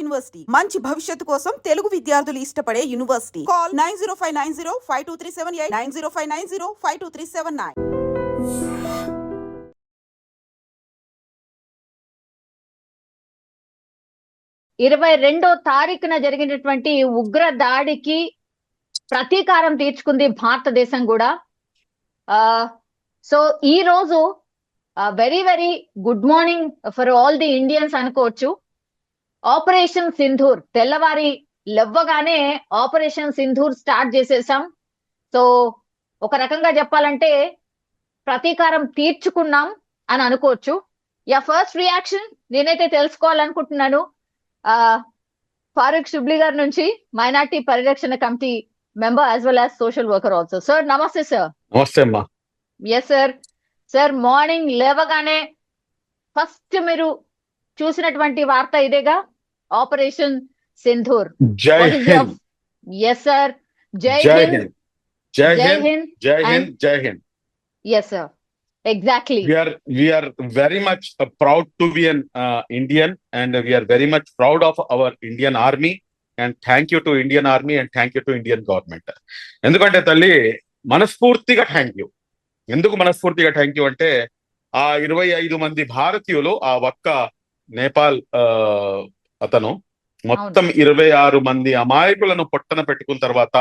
University మంచి భవిష్యత్తు కోసం తెలుగు విద్యార్థులు ఇష్టపడే యూనివర్సిటీ. కాల్ 9059052378 9059052379. 22వ తారీఖున జరిగినటువంటి ఉగ్ర దాడికి ప్రతీకారం తీర్చుకుంది భారతదేశం కూడా. సో ఈ రోజు very very good morning for all the Indians అనుకోవచ్చు. ఆపరేషన్ సింధూర్ తెల్లవారి లెవ్వగానే ఆపరేషన్ సింధూర్ స్టార్ట్ చేసేసాం. సో ఒక రకంగా చెప్పాలంటే ప్రతీకారం తీర్చుకున్నాం అని అనుకోవచ్చు. ఫస్ట్ రియాక్షన్ నేనైతే తెలుసుకోవాలనుకుంటున్నాను ఫారూక్ షుబ్లీ గారి నుంచి, మైనార్టీ పరిరక్షణ committee member as well as social worker also. Sir నమస్తే సార్. నమస్తే అమ్మా. Yes sir. సార్ మార్నింగ్ లేవగానే ఫస్ట్ మీరు చూసినటువంటి వార్త ఇదేగా, ఆపరేషన్ సింధూర్. జై హింద్. Yes sir. జై హింద్. జై హింద్. జై హింద్. జై Hind. Yes sir. Exactly. We are very much proud to be an Indian, and we are very much proud of our Indian Army, and thank you to Indian Army and thank you to Indian government. ఎందుకంటే తల్లి మనస్ఫూర్తిగా thank you. ఎందుకు మనస్ఫూర్తిగా thank you అంటే ఆ 25 మంది భారతీయులు, ఆ ఒక్క నేపాల్ అతను మొత్తం 26 మంది అమాయకులను పొట్టన పెట్టుకున్న తర్వాత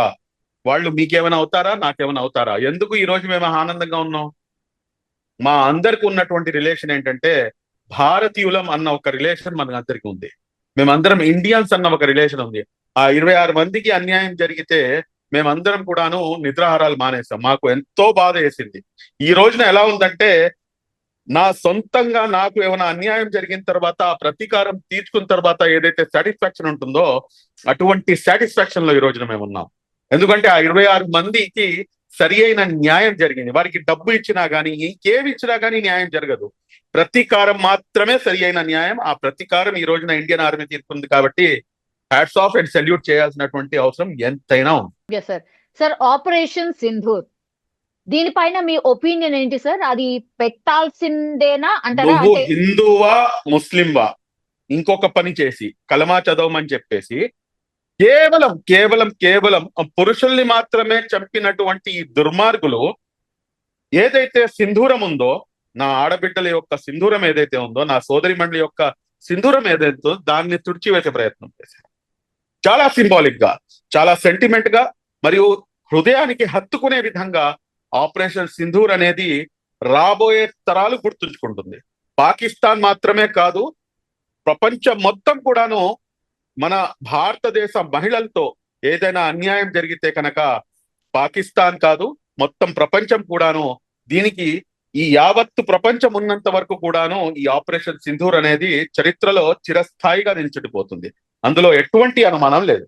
వాళ్ళు మీకేమైనా అవుతారా, నాకేమైనా అవుతారా? ఎందుకు ఈ రోజు మేము ఆనందంగా ఉన్నాం? మా అందరికి ఉన్నటువంటి రిలేషన్ ఏంటంటే భారతీయులం అన్న ఒక రిలేషన్ మన అందరికి ఉంది. మేమందరం ఇండియన్స్ అన్న ఒక రిలేషన్ ఉంది. ఆ 26 మందికి అన్యాయం జరిగితే మేమందరం కూడాను నిద్రాహారాలు మానేస్తాం. మాకు ఎంతో బాధ వేసింది. ఈ రోజున ఎలా ఉందంటే నా సొంతంగా నాకు ఏమైనా అన్యాయం జరిగిన తర్వాత ఆ ప్రతీకారం తీర్చుకున్న తర్వాత ఏదైతే సాటిస్ఫాక్షన్ ఉంటుందో అటువంటి సాటిస్ఫాక్షన్ లో ఈ రోజున మేము ఉన్నాం. ఎందుకంటే ఆ 26 మందికి సరి అయిన న్యాయం జరిగింది. వారికి డబ్బు ఇచ్చినా గానీ, ఇంకేమి ఇచ్చినా గానీ న్యాయం జరగదు. ప్రతీకారం మాత్రమే సరి అయిన న్యాయం. ఆ ప్రతీకారం ఈ రోజున ఇండియన్ ఆర్మీ తీసుకుంది కాబట్టి హ్యాట్స్ ఆఫ్ అండ్ సెల్యూట్ చేయాల్సినటువంటి అవసరం ఎంతైనా ఉంది. సార్ ఆపరేషన్ సింధూర్ దీనిపైన మీ ఒపీనియన్ ఏంటి సార్? అది పెట్టాల్సిందేనా అంటారా? నువ్వు హిందువా ముస్లింవా ఇంకొక పని చేసి కలమా చదవమని చెప్పేసి కేవలం కేవలం కేవలం పురుషుల్ని మాత్రమే చంపినటువంటి ఈ దుర్మార్గులు ఏదైతే సింధూరం ఉందో, నా ఆడబిడ్డల యొక్క సింధూరం ఏదైతే ఉందో, నా సోదరి మండలి యొక్క సింధూరం ఏదైతే దాన్ని తుడిచివేసే ప్రయత్నం చేశారు. చాలా సింబాలిక్ గా, చాలా సెంటిమెంట్ గా మరియు హృదయానికి హత్తుకునే విధంగా ఆపరేషన్ సింధూర్ అనేది రాబోయే తరాలు గుర్తుంచుకుంటుంది. పాకిస్తాన్ మాత్రమే కాదు, ప్రపంచం మొత్తం కూడాను మన భారతదేశ మహిళలతో ఏదైనా అన్యాయం జరిగితే కనుక పాకిస్తాన్ కాదు, మొత్తం ప్రపంచం కూడాను దీనికి, ఈ యావత్తు ప్రపంచం ఉన్నంత వరకు కూడాను ఈ ఆపరేషన్ సింధూర్ అనేది చరిత్రలో చిరస్థాయిగా నిలిచిపోతుంది. అందులో ఎటువంటి అనుమానం లేదు.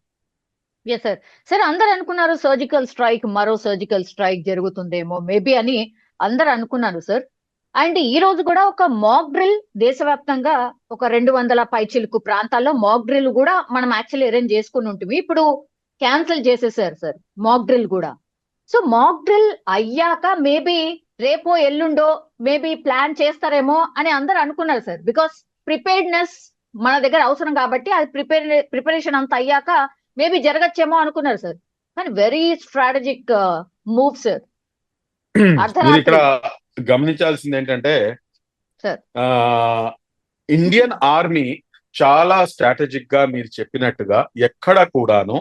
సార్. సార్ అందరు అనుకున్నారు సర్జికల్ స్ట్రైక్, మరో సర్జికల్ స్ట్రైక్ జరుగుతుందేమో మేబీ అని అందరు అనుకున్నారు సార్. అండ్ ఈ రోజు కూడా ఒక మాక్ డ్రిల్ దేశవ్యాప్తంగా ఒక 200 పైచిలుకు ప్రాంతాల్లో మాక్ డ్రిల్ కూడా మనం యాక్చువల్లీ అరేంజ్ చేసుకుని ఉంటుంది. ఇప్పుడు క్యాన్సిల్ చేసేసారు సార్ మాక్ డ్రిల్ కూడా. సో మాక్ డ్రిల్ అయ్యాక మేబీ రేపో ఎల్లుండో మేబీ ప్లాన్ చేస్తారేమో అని అందరు అనుకున్నారు సార్. బికాస్ ప్రిపేర్డ్నెస్ మన దగ్గర అవసరం కాబట్టి అది ప్రిపరేషన్ అంత అయ్యాక మేబీ జరగచ్చేమో అనుకున్నారు సార్. కానీ వెరీ స్ట్రాటజిక్ మూవ్ సార్. ఇక్కడ గమనించాల్సింది ఏంటంటే ఇండియన్ ఆర్మీ చాలా స్ట్రాటజిక్ గా మీరు చెప్పినట్టుగా ఎక్కడ కూడాను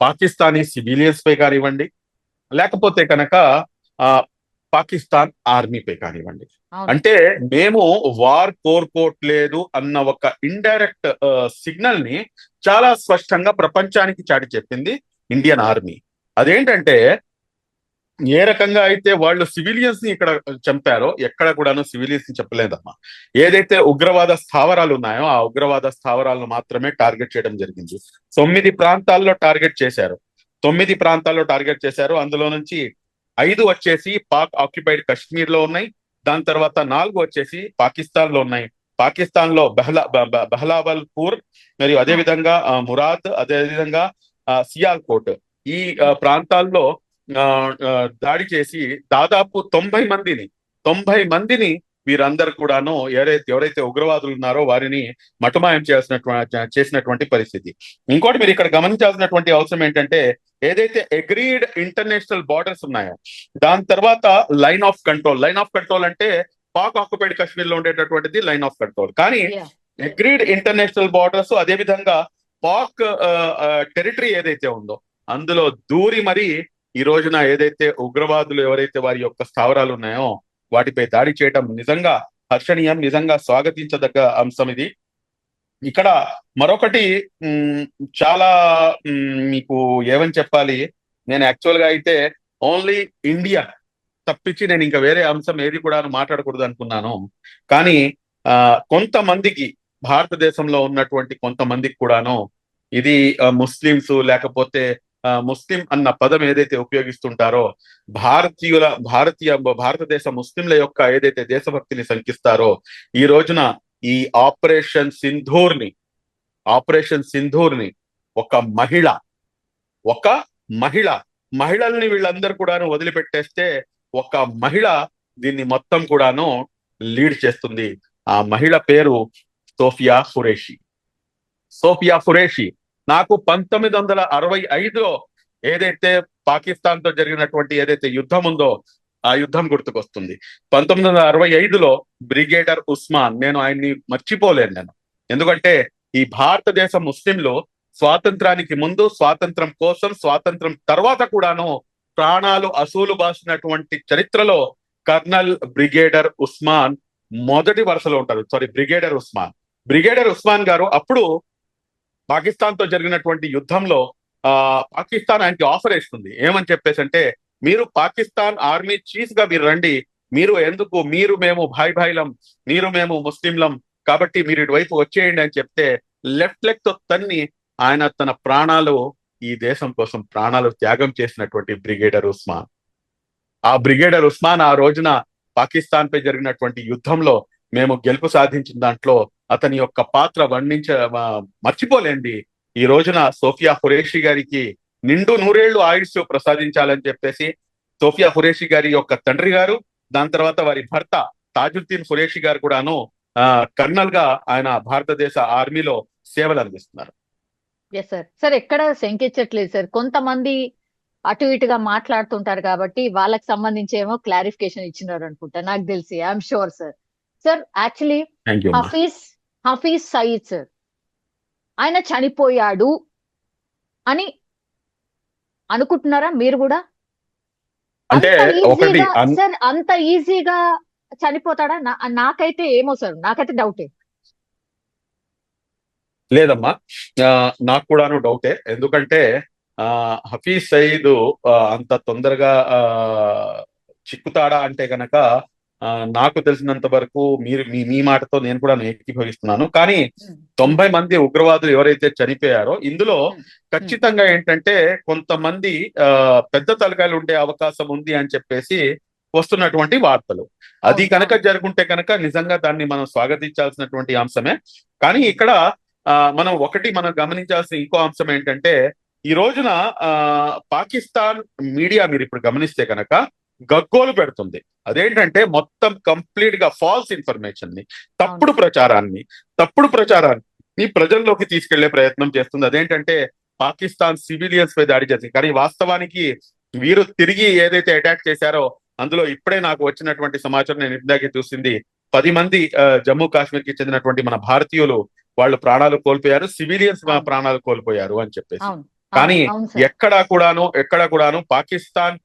పాకిస్తానీ సివిలియన్స్ పై కానివ్వండి, లేకపోతే కనుక పాకిస్తాన్ ఆర్మీపై కానివ్వండి, అంటే మేము వార్ కోరుకోవట్లేదు అన్న ఒక ఇండైరెక్ట్ సిగ్నల్ ని చాలా స్పష్టంగా ప్రపంచానికి చాటి చెప్పింది ఇండియన్ ఆర్మీ. అదేంటంటే ఏ రకంగా అయితే వాళ్ళు సివిలియన్స్ ని ఇక్కడ చంపారో ఎక్కడ కూడాను సివిలియన్స్ ని చెప్పలేదమ్మా. ఏదైతే ఉగ్రవాద స్థావరాలు ఉన్నాయో ఆ ఉగ్రవాద స్థావరాలను మాత్రమే టార్గెట్ చేయడం జరిగింది. 9 ప్రాంతాల్లో టార్గెట్ చేశారు. 9 ప్రాంతాల్లో టార్గెట్ చేశారు. అందులో నుంచి 5 వచ్చేసి పాక్ ఆక్యుపైడ్ కశ్మీర్ లో ఉన్నాయి. దాని తర్వాత 4 వచ్చేసి పాకిస్తాన్ లో ఉన్నాయి. పాకిస్తాన్ లో బహ్లావల్పూర్ మరియు అదేవిధంగా మురాద్, అదేవిధంగా సియాల్కోట్, ఈ ప్రాంతాల్లో దాడి చేసి దాదాపు 90 మందిని వీరందరూ కూడాను ఎవరైతే ఉగ్రవాదులు ఉన్నారో వారిని మటుమాయం చేసినటువంటి పరిస్థితి. ఇంకోటి మీరు ఇక్కడ గమనించాల్సినటువంటి అవసరం ఏంటంటే, ఏదైతే అగ్రీడ్ ఇంటర్నేషనల్ బార్డర్స్ ఉన్నాయో దాని తర్వాత లైన్ ఆఫ్ కంట్రోల్ అంటే పాక్ ఆక్యుపైడ్ కాశ్మీర్ లో ఉండేటటువంటిది లైన్ ఆఫ్ కంట్రోల్. కానీ అగ్రీడ్ ఇంటర్నేషనల్ బార్డర్స్ అదే విధంగా పాక్ టెరిటరీ ఏదైతే ఉందో అందులో దూరి మరి ఈ రోజున ఏదైతే ఉగ్రవాదులు ఎవరైతే వారి యొక్క స్థావరాలు ఉన్నాయో వాటిపై దాడి చేయడం నిజంగా హర్షణీయం, నిజంగా స్వాగతించదగ్గ అంశం ఇది. ఇక్కడ మరొకటి చాలా మీకు ఏమని చెప్పాలి, నేను యాక్చువల్ గా అయితే ఓన్లీ ఇండియా తప్పించి నేను ఇంకా వేరే అంశం ఏది కూడా మాట్లాడకూడదు అనుకున్నాను. కానీ కొంతమందికి భారతదేశంలో ఉన్నటువంటి కొంతమందికి కూడాను ఇది ముస్లింస్ లేకపోతే ముస్లిం అన్న పదం ఏదైతే ఉపయోగిస్తుంటారో భారతదేశ ముస్లింల యొక్క ఏదైతే దేశభక్తిని శంకిస్తారో ఈ రోజున ఈ ఆపరేషన్ సింధూర్ని ఒక మహిళల్ని వీళ్ళందరూ కూడాను వదిలిపెట్టేస్తే ఒక మహిళ దీన్ని మొత్తం కూడాను లీడ్ చేస్తుంది. ఆ మహిళ పేరు సోఫియా ఖురేషి. నాకు 1965లో ఏదైతే పాకిస్తాన్ తో జరిగినటువంటి ఏదైతే యుద్ధం ఉందో ఆ యుద్ధం గుర్తుకొస్తుంది. 1965లో బ్రిగేడర్ ఉస్మాన్, నేను ఆయన్ని మర్చిపోలేను ఎందుకంటే ఈ భారతదేశ ముస్లింలు స్వాతంత్రానికి ముందు, స్వాతంత్రం కోసం, స్వాతంత్రం తర్వాత కూడాను ప్రాణాలు అసూలు బాసినటువంటి చరిత్రలో కర్నల్ బ్రిగేడర్ ఉస్మాన్ మొదటి వరుసలో ఉంటారు. బ్రిగేడర్ ఉస్మాన్ గారు అప్పుడు పాకిస్తాన్ తో జరిగినటువంటి యుద్ధంలో పాకిస్తాన్ ఆయనకి ఆఫర్ ఇస్తుంది. ఏమని చెప్పేసి అంటే, మీరు పాకిస్తాన్ ఆర్మీ చీఫ్ గా మీరు రండి, మేము భాయిలం, మేము ముస్లింలం కాబట్టి మీరు ఇటువైపు వచ్చేయండి అని చెప్తే లెఫ్ట్ లెగ్ తో తన్ని ఆయన తన ప్రాణాలు ఈ దేశం కోసం ప్రాణాలు త్యాగం చేసినటువంటి బ్రిగేడర్ ఉస్మాన్ ఆ రోజున పాకిస్తాన్ పై జరిగినటువంటి యుద్ధంలో మేము గెలుపు సాధించిన దాంట్లో అతని యొక్క పాత్ర మర్చిపోలేండి. ఈ రోజున సోఫియా ఖురేషి గారికి నిండు 100 ఏళ్లు ఆయుష్ ప్రసాదించాలని చెప్పేసి సోఫియా ఖురేషి గారి యొక్క తండ్రి గారు, దాని తర్వాత వారి భర్త తాజుద్దీన్ ఖురేషి గారు కూడాను కర్నల్ గా ఆయన భారతదేశ ఆర్మీలో సేవలు అందిస్తున్నారు. సార్ ఎక్కడ శంకించట్లేదు సార్, కొంతమంది అటు ఇటుగా మాట్లాడుతుంటారు కాబట్టి వాళ్ళకి సంబంధించి ఏమో క్లారిఫికేషన్ ఇచ్చినారు అనుకుంటా, నాకు తెలిసి. I'm sure sir actually Hafiz Saeed sir ఆయన చనిపోయాడు అని అనుకుంటున్నారా మీరు కూడా? అంటే సార్ అంత ఈజీగా చనిపోతాడా? నాకైతే ఏమో సార్, నాకైతే డౌటే. లేదమ్మా, నాకు కూడాను డౌటే. ఎందుకంటే హఫీజ్ సయీద్ అంత తొందరగా చిక్కుతాడా అంటే గనక నాకు తెలిసినంత వరకు మీ మాటతో నేను కూడా ఏకీభవిస్తున్నాను. కానీ 90 మంది ఉగ్రవాదులు ఎవరైతే చనిపోయారో ఇందులో ఖచ్చితంగా ఏంటంటే కొంతమంది పెద్ద తలకాయలు ఉండే అవకాశం ఉంది అని చెప్పేసి వస్తున్నటువంటి వార్తలు. అది కనుక జరుగుంటే కనుక నిజంగా దాన్ని మనం స్వాగతించాల్సినటువంటి అంశమే. కానీ ఇక్కడ మనం గమనించాల్సిన ఇంకో అంశం ఏంటంటే, ఈ రోజున పాకిస్తాన్ మీడియా మీరు ఇప్పుడు గమనిస్తే కనుక గగ్గోలు పెడుతుంది. అదేంటంటే మొత్తం కంప్లీట్ గా ఫాల్స్ ఇన్ఫర్మేషన్ ని, తప్పుడు ప్రచారాన్ని ప్రజల్లోకి తీసుకెళ్లే ప్రయత్నం చేస్తుంది. అదేంటంటే పాకిస్తాన్ సివిలియన్స్ పై దాడి చేసింది, కానీ వాస్తవానికి వీరు తిరిగి ఏదైతే అటాక్ చేశారో అందులో ఇప్పుడే నాకు వచ్చినటువంటి సమాచారం, నేను ఇందాకే చూసింది, 10 మంది జమ్మూ కాశ్మీర్ కి చెందినటువంటి మన భారతీయులు వాళ్ళు ప్రాణాలు కోల్పోయారు, సివిలియన్స్ ప్రాణాలు కోల్పోయారు అని చెప్పేసి. కానీ ఎక్కడా కూడాను పాకిస్తాన్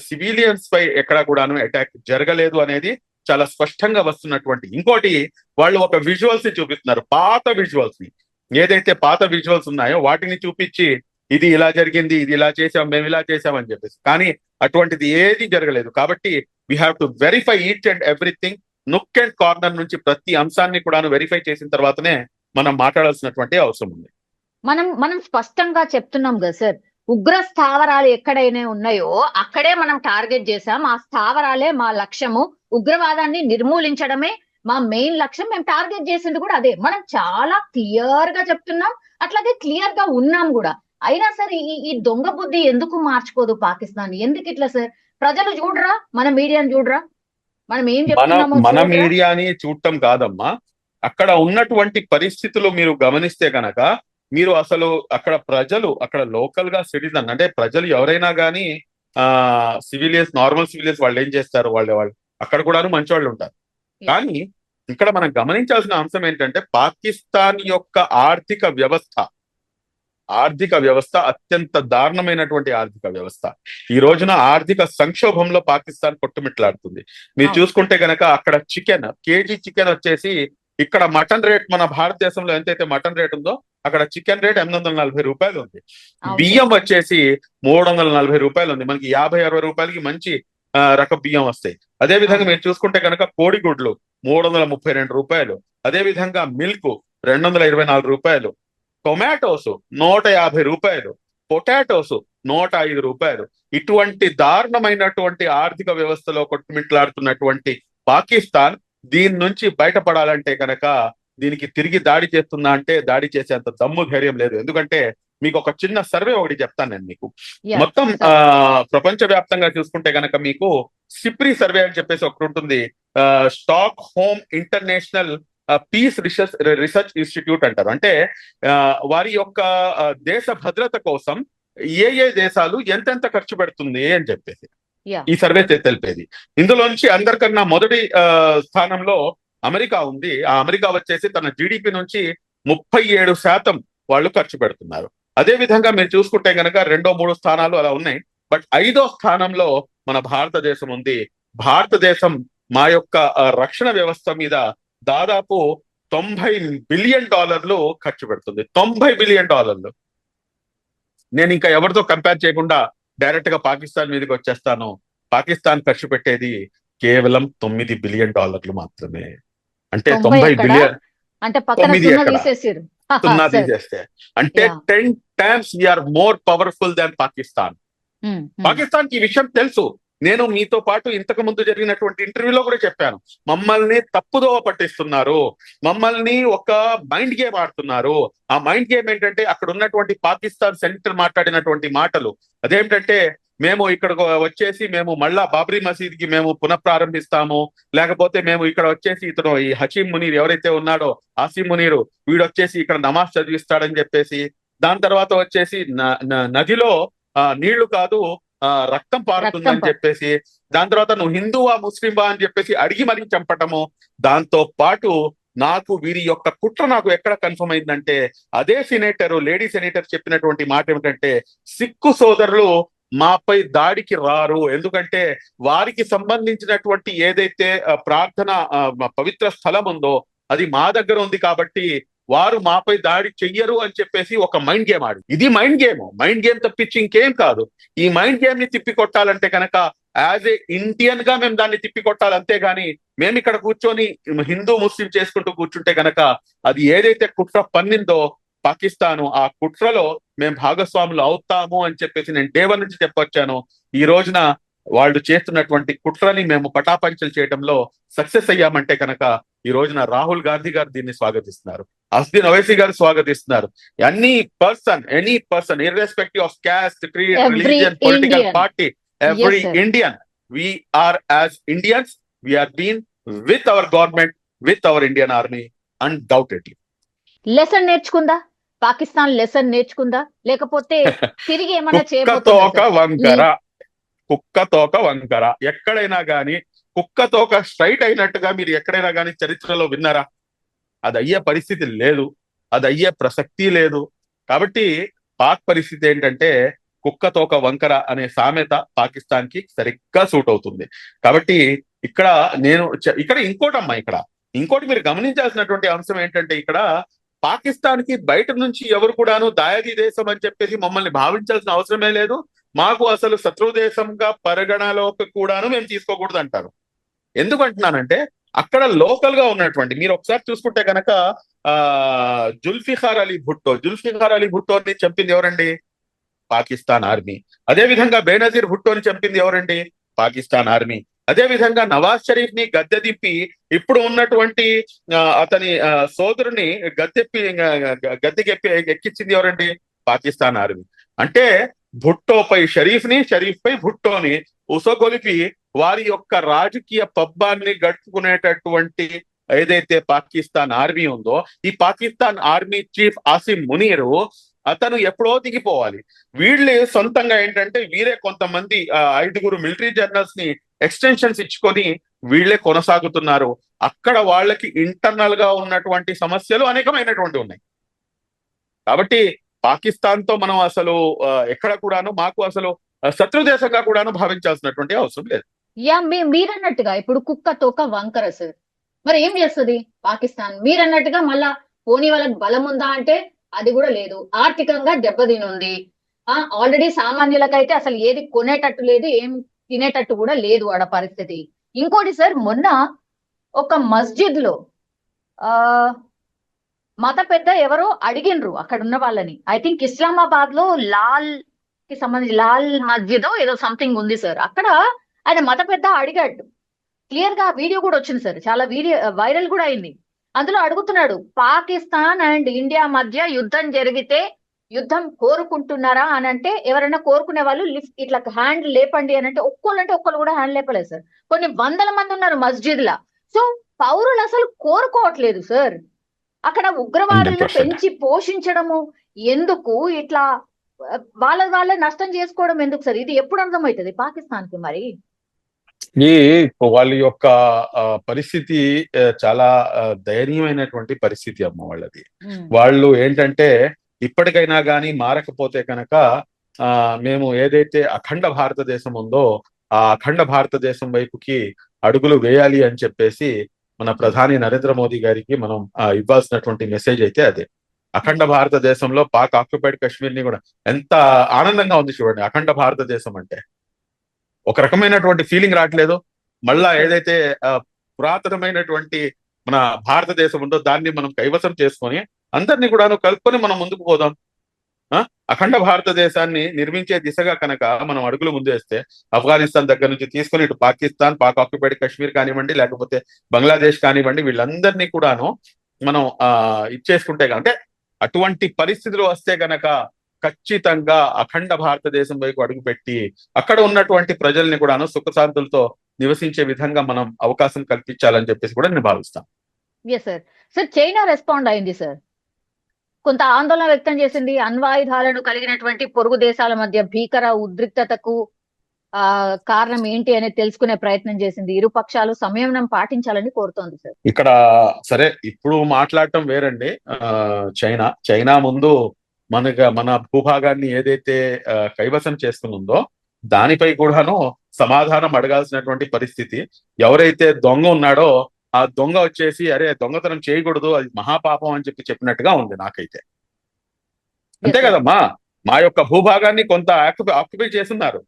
సివిలియన్స్ పై ఎక్కడా కూడాను అటాక్ జరగలేదు అనేది చాలా స్పష్టంగా వస్తున్నటువంటి. ఇంకోటి, వాళ్ళు ఒక విజువల్స్ ని చూపిస్తున్నారు, ఏదైతే పాత విజువల్స్ ఉన్నాయో వాటిని చూపించి ఇది ఇలా జరిగింది, ఇది ఇలా చేసాం, మేము ఇలా చేసామని చెప్పేసి. కానీ అటువంటిది ఏది జరగలేదు. కాబట్టి we have to verify each and everything, nook and corner నుంచి ప్రతి అంశాన్ని కూడా వెరిఫై చేసిన తర్వాతనే మనం మాట్లాడాల్సినటువంటి అవసరం ఉంది. మనం స్పష్టంగా చెప్తున్నాం కదా సార్, ఉగ్ర స్థావరాలు ఎక్కడైనా ఉన్నాయో అక్కడే మనం టార్గెట్ చేసాం, ఆ స్థావరాలే మా లక్ష్యము, ఉగ్రవాదాన్ని నిర్మూలించడమే మా మెయిన్ లక్ష్యం, మేము టార్గెట్ చేసింది కూడా అదే. మనం చాలా క్లియర్ గా చెప్తున్నాం, అట్లాగే క్లియర్ గా ఉన్నాం కూడా. అయినా సరే ఈ దొంగ బుద్ధి ఎందుకు మార్చుకోదు పాకిస్తాన్? ఎందుకు ఇట్లా సార్? ప్రజలు చూడరా, మన మీడియాను చూడరా? మనం ఏం మన చెప్తున్నామో మన చూడరా? మీడియాని చూడటం కాదమ్మా, అక్కడ ఉన్నటువంటి పరిస్థితులు మీరు గమనిస్తే గనక మీరు అసలు అక్కడ ప్రజలు, అక్కడ లోకల్ గా సిటిజన్ అంటే ప్రజలు ఎవరైనా కానీ సివిలియన్స్, నార్మల్ సివిలియన్స్ వాళ్ళు ఏం చేస్తారు, వాళ్ళు అక్కడ కూడాను మంచి వాళ్ళు ఉంటారు. కానీ ఇక్కడ మనం గమనించాల్సిన అంశం ఏంటంటే పాకిస్తాన్ యొక్క ఆర్థిక వ్యవస్థ అత్యంత దారుణమైనటువంటి ఆర్థిక వ్యవస్థ. ఈ రోజున ఆర్థిక సంక్షోభంలో పాకిస్తాన్ కొట్టుమిట్లాడుతుంది. మీరు అవును. చూసుకుంటే గనక అక్కడ కేజీ చికెన్ వచ్చేసి, ఇక్కడ మటన్ రేట్ మన భారతదేశంలో ఎంతైతే మటన్ రేట్ ఉందో అక్కడ చికెన్ రేట్ 840 రూపాయలు ఉంది. అవును. బియ్యం వచ్చేసి 340 రూపాయలు ఉంది. మనకి 50-60 రూపాయలకి మంచి రకం బియ్యం వస్తాయి. అదే విధంగా మీరు చూసుకుంటే కనుక కోడిగుడ్లు 332 రూపాయలు, అదే విధంగా మిల్క్ 224 రూపాయలు, టొమాటోస్ 150 రూపాయలు, పొటాటోస్ 105 రూపాయలు. ఇటువంటి దారుణమైనటువంటి ఆర్థిక వ్యవస్థలో కొట్టుమిట్లాడుతున్నటువంటి పాకిస్తాన్ దీని నుంచి బయటపడాలంటే కనుక దీనికి తిరిగి దాడి చేస్తుందా అంటే దాడి చేసేంత దమ్ము ధైర్యం లేదు. ఎందుకంటే మీకు ఒక చిన్న సర్వే ఒకటి చెప్తాను నేను మీకు. Yeah, మొత్తం sir. ప్రపంచ వ్యాప్తంగా చూసుకుంటే గనక మీకు సిప్రి సర్వే అని చెప్పేసి ఒకటి ఉంటుంది. Stockholm international peace research institute అంటారు. అంటే వారి యొక్క దేశ భద్రత కోసం ఏ దేశాలు ఎంతెంత ఖర్చు పెడుతుంది అని చెప్పేసి Yeah. ఈ సర్వే తెలిపేది. ఇందులోంచి అందరికన్నా మొదటి స్థానంలో అమెరికా ఉంది. ఆ అమెరికా వచ్చేసి తన జీడిపి నుంచి 37% వాళ్ళు ఖర్చు పెడుతున్నారు. అదే విధంగా మీరు చూసుకుంటే గనక 2-3 స్థానాలు అలా ఉన్నాయి. బట్ 5వ స్థానంలో మన భారతదేశం ఉంది. భారతదేశం మా యొక్క రక్షణ వ్యవస్థ మీద దాదాపు $90 బిలియన్ ఖర్చు పెడుతుంది. $90 బిలియన్. నేను ఇంకా ఎవరితో కంపేర్ చేయకుండా డైరెక్ట్ గా పాకిస్తాన్ మీదకి వచ్చేస్తాను. పాకిస్తాన్ ఖర్చు పెట్టేది కేవలం $9 బిలియన్ మాత్రమే. అంటే 90 90 బిలియన్ అంటే పక్కన 9 సున్నా ఎక్కడ? తీసేసారు. సున్నా Sir. తీసేస్తే అంటే Yeah. 10 times we're more powerful than Pakistan. Pakistan కి ఈ విషయం తెలుసు. నేను మీతో పాటు ఇంతకు ముందు జరిగినటువంటి ఇంటర్వ్యూలో కూడా చెప్పాను, మమ్మల్ని తప్పుదోవ పట్టిస్తున్నారు, మమ్మల్ని ఒక మైండ్ గేమ్ ఆడుతున్నారు. ఆ మైండ్ గేమ్ ఏంటంటే అక్కడ ఉన్నటువంటి పాకిస్తాన్ సెనేటర్ మాట్లాడినటువంటి మాటలు అదేంటంటే, మేము ఇక్కడికి వచ్చేసి మేము మళ్ళా బాబ్రీ మసీద్ కి మేము పునఃప్రారంభిస్తాము, లేకపోతే మేము ఇక్కడ వచ్చేసి ఇతను ఈ హకీం మునీర్ ఎవరైతే ఉన్నాడో ఆసిమ్ మునీరు వీడు వచ్చేసి ఇక్కడ నమాజ్ చదివిస్తాడని చెప్పేసి, దాని తర్వాత వచ్చేసి నదిలో నీళ్లు కాదు రక్తం పారుతుందని చెప్పేసి, దాని తర్వాత నువ్వు హిందువా ముస్లింవా అని చెప్పేసి అడిగి మరీ చంపటము. దాంతో పాటు నాకు వీరి యొక్క కుట్ర నాకు ఎక్కడ కన్ఫర్మ్ అయిందంటే, అదే లేడీ సెనేటర్ చెప్పినటువంటి మాట ఏమిటంటే, సిక్కు సోదరులు మాపై దాడికి రారు, ఎందుకంటే వారికి సంబంధించినటువంటి ఏదైతే ప్రార్థన పవిత్ర స్థలం ఉందో అది మా దగ్గర ఉంది కాబట్టి వారు మాపై దాడి చెయ్యరు అని చెప్పేసి ఒక మైండ్ గేమ్ ఆడి. ఇది మైండ్ గేమ్ తప్పించి ఇంకేం కాదు. ఈ మైండ్ గేమ్ ని తిప్పి కొట్టాలంటే కనుక యాజ్ ఏ ఇండియన్ గా మేము దాన్ని తిప్పి కొట్టాలి, అంతేగాని మేము ఇక్కడ కూర్చొని హిందూ ముస్లిం చేసుకుంటూ కూర్చుంటే కనుక అది ఏదైతే కుట్ర పన్నిందో పాకిస్తాను, ఆ కుట్రలో మేము భాగస్వాములు అవుతాము అని చెప్పేసి నేను డే 1 నుంచి చెప్పొచ్చాను. ఈ రోజున వాళ్ళు చేస్తున్నటువంటి కుట్రని మేము పటాపంచలు చేయడంలో సక్సెస్ అయ్యామంటే కనుక ఈ రోజున రాహుల్ గాంధీ గారు దీన్ని స్వాగతిస్తున్నారు, అస్దీన్ ఓవైసీ గారు స్వాగతిస్తున్నారు. Any person irrespective of caste, creed, religion, political party, every Indian, we are as Indians, we are been with our government, with our Indian army, undoubtedly. Lesson నేర్చుకుందా పాకిస్తాన్? లెసన్ నేర్చుకుందా లేకపోతే తిరిగి ఏమైనా కుక్క తోక వంకర ఎక్కడైనా గానీ కుక్క తోక స్ట్రైట్ అయినట్టుగా మీరు ఎక్కడైనా గానీ చరిత్రలో విన్నారా? అది అయ్యే పరిస్థితి లేదు, అది అయ్యే ప్రసక్తి లేదు. కాబట్టి పాక్ పరిస్థితి ఏంటంటే కుక్క తోక వంకర అనే సామెత పాకిస్తాన్ కి సరిగ్గా సూట్ అవుతుంది. కాబట్టి ఇక్కడ ఇంకోటి మీరు గమనించాల్సినటువంటి అంశం ఏంటంటే, ఇక్కడ పాకిస్తాన్ కి బయట నుంచి ఎవరు కూడాను దాయాది దేశం అని చెప్పేసి మమ్మల్ని భావించాల్సిన అవసరమే లేదు, మాకు అసలు శత్రు దేశంగా పరిగణలోకి కూడాను మేము తీసుకోకూడదు అంటారు. ఎందుకంటున్నానంటే అక్కడ లోకల్ గా ఉన్నటువంటి మీరు ఒకసారి చూసుకుంటే కనుక జుల్ఫికార్ అలీ భుట్టోని చంపింది ఎవరండి? పాకిస్తాన్ ఆర్మీ. అదే విధంగా బేనజీర్ భుట్టోని చంపింది ఎవరండి? పాకిస్తాన్ ఆర్మీ. అదే విధంగా నవాజ్ షరీఫ్ ని గద్దె దింపి ఇప్పుడు ఉన్నటువంటి అతని సోదరుని గద్దెకెప్పి ఎక్కించింది ఎవరండి? పాకిస్తాన్ ఆర్మీ. అంటే భుట్టోపై షరీఫ్ పై భుట్టోని ఉసగొలిపి వారి యొక్క రాజకీయ పబ్బాన్ని గడుపుకునేటటువంటి ఏదైతే పాకిస్తాన్ ఆర్మీ ఉందో, ఈ పాకిస్తాన్ ఆర్మీ చీఫ్ ఆసిం మునీరు అతను ఎప్పుడో దిగిపోవాలి. వీళ్ళే సొంతంగా ఏంటంటే వీరే కొంతమంది 5 మిలిటరీ జనరల్స్ ని ఎక్స్టెన్షన్స్ ఇచ్చుకొని వీళ్ళే కొనసాగుతున్నారు. అక్కడ వాళ్ళకి ఇంటర్నల్ గా ఉన్నటువంటి సమస్యలు అనేకమైనటువంటి ఉన్నాయి. కాబట్టి పాకిస్తాన్ తో మనం అసలు ఎక్కడ కూడాను మాకు అసలు శత్రు దేశంగా కూడాను భావించాల్సినటువంటి అవసరం లేదు. యా మీరన్నట్టుగా ఇప్పుడు కుక్క తోక వంకర సార్, మరి ఏం చేస్తుంది పాకిస్తాన్? మీరన్నట్టుగా మళ్ళా పోనీ వాళ్ళకి బలం ఉందా అంటే అది కూడా లేదు. ఆర్థికంగా దెబ్బతినుంది. ఆల్రెడీ సామాన్యులకైతే అసలు ఏది కొనేటట్టు లేదు, ఏం తినేటట్టు కూడా లేదు ఆడ పరిస్థితి. ఇంకోటి సార్, మొన్న ఒక మస్జిద్ లో మత పెద్ద ఎవరో అడిగినరు అక్కడ ఉన్న వాళ్ళని. ఐ థింక్ ఇస్లామాబాద్ లో లాల్ కి సంబంధించి లాల్ మస్జిద్ ఏదో సంథింగ్ ఉంది సార్. అక్కడ ఆయన మత పెద్ద అడిగాడు. క్లియర్ గా వీడియో కూడా వచ్చింది సార్, చాలా వీడియో వైరల్ కూడా అయింది. అందులో అడుగుతున్నాడు, పాకిస్తాన్ అండ్ ఇండియా మధ్య యుద్ధం జరిగితే యుద్ధం కోరుకుంటున్నారా అని అంటే, ఎవరైనా కోరుకునే వాళ్ళు లిఫ్ట్ ఇట్లా హ్యాండ్ లేపండి అని అంటే ఒక్కళ్ళు కూడా హ్యాండ్ లేపలేదు సార్. కొన్ని వందల మంది ఉన్నారు మస్జిద్ లా. సో పౌరులు అసలు కోరుకోవట్లేదు సార్. అక్కడ ఉగ్రవాదులను 100%. పెంచి పోషించడము ఎందుకు, ఇట్లా వాళ్ళ నష్టం చేసుకోవడం ఎందుకు సార్? ఇది ఎప్పుడు అర్థమవుతుంది పాకిస్తాన్ కి? మరి వాళ్ళ యొక్క పరిస్థితి చాలా దయనీయమైనటువంటి పరిస్థితి అమ్మ వాళ్ళది. వాళ్ళు ఏంటంటే ఇప్పటికైనా కానీ మారకపోతే కనుక మేము ఏదైతే అఖండ భారతదేశం ఉందో ఆ అఖండ భారతదేశం వైపుకి అడుగులు వేయాలి అని చెప్పేసి మన ప్రధాని నరేంద్ర మోదీ గారికి మనం ఇవ్వాల్సినటువంటి మెసేజ్ అయితే అదే. అఖండ భారతదేశంలో పాక్ ఆక్యుపైడ్ కాశ్మీర్ ని కూడా ఎంత ఆనందంగా ఉంది చూడండి. అఖండ భారతదేశం అంటే ఒక రకమైనటువంటి ఫీలింగ్ రావట్లేదు. మళ్ళా ఏదైతే పురాతనమైనటువంటి మన భారతదేశం ఉందో దాన్ని మనం కైవసం చేసుకొని అందరినీ కూడాను కలుపుకొని మనం ముందుకు పోదాం. అఖండ భారతదేశాన్ని నిర్మించే దిశగా కనుక మనం అడుగులు ముందేస్తే ఆఫ్ఘనిస్తాన్ దగ్గర నుంచి తీసుకొని ఇటు పాకిస్తాన్, పాక్ ఆక్యుపైడ్ కాశ్మీర్ కానివ్వండి, లేకపోతే బంగ్లాదేశ్ కానివ్వండి, వీళ్ళందరినీ కూడాను మనం ఇచ్చేసుకుంటే అంటే అటువంటి పరిస్థితులు వస్తే గనక ఖచ్చితంగా అఖండ భారతదేశం వైపు అడుగుపెట్టి అక్కడ ఉన్నటువంటి ప్రజల్ని కూడాను సుఖశాంతులతో నివసించే విధంగా మనం అవకాశం కల్పించాలని చెప్పేసి కూడా నేను భావిస్తాను. Yes sir. Sir China respond అయింది సార్, కొంత ఆందోళన వ్యక్తం చేసింది. అణ్వాయుధాలను కలిగినటువంటి పొరుగు దేశాల మధ్య భీకర ఉద్రిక్తతకు కారణం ఏంటి అనేది తెలుసుకునే ప్రయత్నం చేసింది. ఇరు పక్షాలు సంయమనం పాటించాలని కోరుతోంది సార్. ఇక్కడ సరే ఇప్పుడు మాట్లాడటం వేరండి. చైనా ముందు మన భూభాగాన్ని ఏదైతే కైవసం చేసుకునుందో దానిపై కూడాను సమాధానం అడగాల్సినటువంటి పరిస్థితి. ఎవరైతే దొంగ ఉన్నాడో ఆ దొంగ వచ్చేసి అరే దొంగతనం చేయకూడదు, అది మహాపాపం అని చెప్పినట్టుగా ఉంది నాకైతే. అంతే కదమ్మా, మా యొక్క భూభాగాన్ని కొంత ఆక్యుపై చేస్తున్నారు,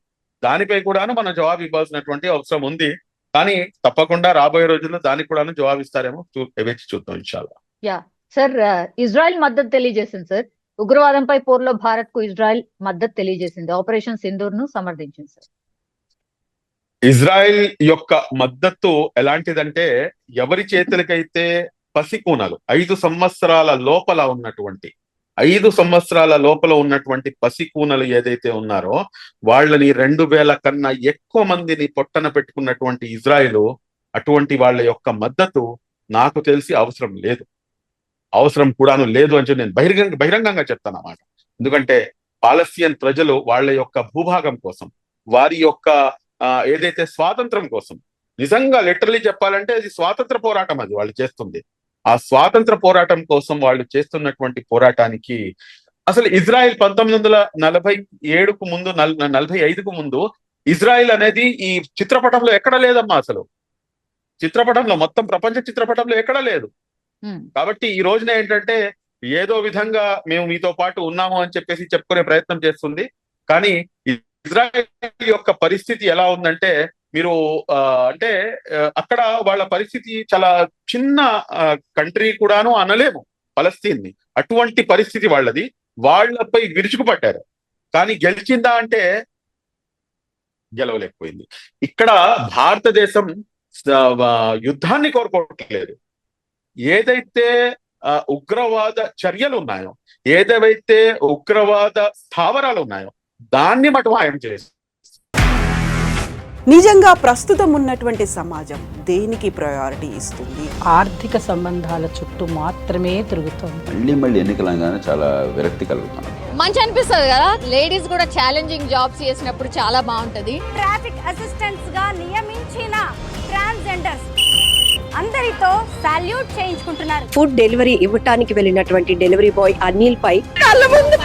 దానిపై కూడాను మనం జవాబు ఇవ్వాల్సినటువంటి అవసరం ఉంది. కానీ తప్పకుండా రాబోయే రోజుల్లో దానికి కూడాను జవాబు ఇస్తారేమో, వేచి చూద్దాం ఇన్షాల్లా. యా సార్, ఇజ్రాయెల్ మద్దతు తెలియజేసింది సార్. ఉగ్రవాదంపై పోరులో భారత్ కు ఇజ్రాయెల్ మద్దతు తెలియజేసింది. ఆపరేషన్ సింధూర్ ను సమర్థించింది సార్. ఇజ్రాయెల్ యొక్క మద్దతు ఎలాంటిదంటే, ఎవరి చేతులకైతే పసికూనలు 5 సంవత్సరాల లోపల ఉన్నటువంటి 5 సంవత్సరాల లోపల ఉన్నటువంటి పసికూనలు ఏదైతే ఉన్నారో వాళ్ళని 2000 కన్నా ఎక్కువ మందిని పొట్టన పెట్టుకున్నటువంటి ఇజ్రాయెల్ అటువంటి వాళ్ళ యొక్క మద్దతు నాకు తెలిసి అవసరం కూడాను లేదు అని చెప్పి నేను బహిరంగంగా చెప్తాను అన్నమాట. ఎందుకంటే పాలస్తీన్ ప్రజలు వాళ్ళ యొక్క భూభాగం కోసం, వారి యొక్క ఏదైతే స్వాతంత్రం కోసం, నిజంగా లిటరలీ చెప్పాలంటే అది స్వాతంత్ర పోరాటం, అది వాళ్ళు చేస్తుంది. ఆ స్వాతంత్ర పోరాటం కోసం వాళ్ళు చేస్తున్నటువంటి పోరాటానికి అసలు ఇజ్రాయెల్ 1947కు ముందు 45కు ముందు ఇజ్రాయెల్ అనేది ఈ చిత్రపటంలో ఎక్కడ లేదమ్మా. అసలు చిత్రపటంలో మొత్తం ప్రపంచ చిత్రపటంలో ఎక్కడ లేదు. కాబట్టి ఈ రోజున ఏంటంటే ఏదో విధంగా మేము మీతో పాటు ఉన్నాము అని చెప్పేసి చెప్పుకునే ప్రయత్నం చేస్తుంది. కానీ ఇజ్రాయెల్ యొక్క పరిస్థితి ఎలా ఉందంటే, మీరు అంటే అక్కడ వాళ్ళ పరిస్థితి చాలా చిన్న కంట్రీ కూడాను అనలేము పలస్తీన్ ని. అటువంటి పరిస్థితి వాళ్ళది. వాళ్ళపై విరుచుకుపడ్డారు, కానీ గెలిచిందా అంటే గెలవలేకపోయింది. ఇక్కడ భారతదేశం యుద్ధాన్ని కోరుకోవట్లేదు. ఏదైతే ఉగ్రవాద చర్యలు ఉన్నాయో, ఏదైతే ఉగ్రవాద స్థావరాలు ఉన్నాయో దాన్ని మటుమాయం చేసి నిజంగా ప్రస్తుతం ఉన్నటువంటి సమాజం దేనికి ప్రయారిటీ ఇస్తుంది? ఆర్థిక సంబంధాల చుట్టూ మాత్రమే తిరుగుతోంది. మళ్ళీ ఎన్నికలంగానే చాలా విరక్తి కలుగుతాను. మంచి అనిపిస్తుంది కదా, లేడీస్ కూడా ఛాలెంజింగ్ జాబ్స్ చేసినప్పుడు చాలా బాగుంటది. ట్రాఫిక్ అసిస్టెంట్స్ గా నియమించిన ట్రాన్స్జెండర్స్ అందరితో సాల్యూట్ చేయించుకుంటున్నారు. ఫుడ్ డెలివరీ ఇవ్వటానికి వెళ్ళినటువంటి డెలివరీ బాయ్ అనిల్ పై కళ్ళ ముందు